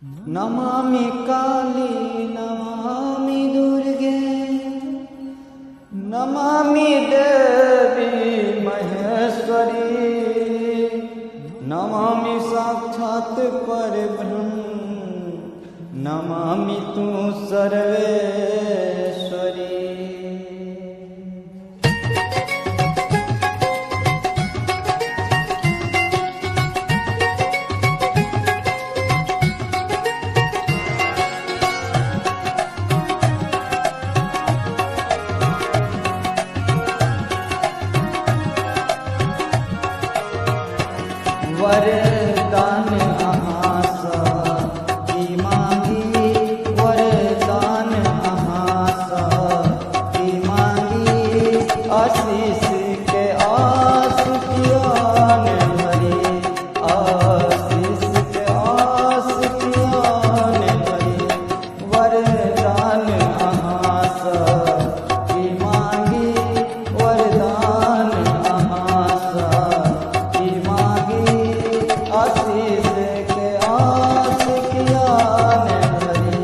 नमामि काली नमामि दुर्गे नमामि देवी महेश्वरी नमामि साक्षात् परब्रह्म नमामि तु सर्वेश्वरी। वरदान अहाँ सँ की मांगी वरदान अहाँ सँ की मांगी आशीष के आस कियान भरी आशीष के आस कियान भरी वरदान अहाँ सँ की मांगी वरदान अहाँ सँ की मांगी आशीष के आस कियान भरी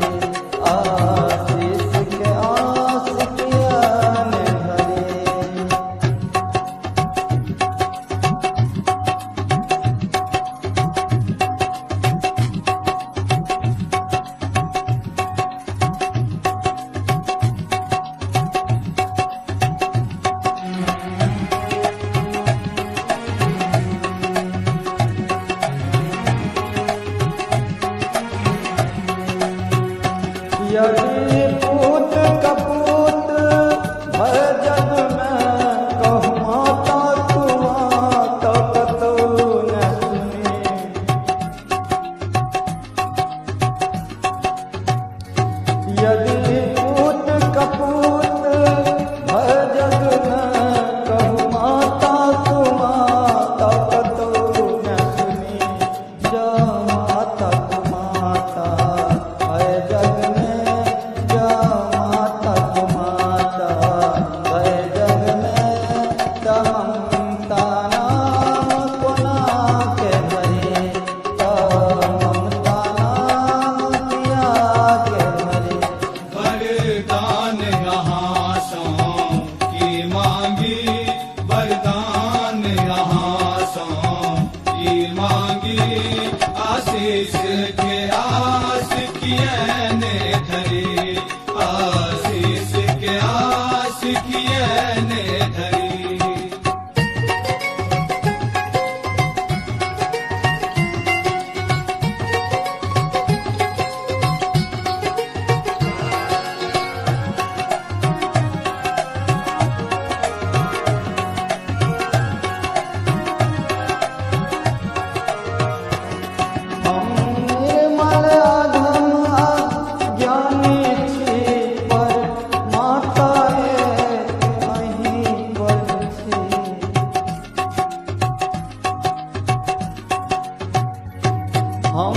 आशीष के आस कियान भरी। यदि पूत कपूत भर जग में कहूँ माता तुआ तो कतौ न सुनी। यदि पूत कपूत भर जग में कहूँ माता तुआ तो कतौ न सुनी। जो माता कुमाता है जग में ममता नाम कोना के भरे ममता नाम किया के भरे। वरदान यहाँ सँ की मांगी वरदान यहाँ सँ की मांगी आशीष के आस कियन धरी आशीष के आस कियन धरी। हम निर्मल अधम अज्ञानी छी पर माता एक अहीं पर छी। हम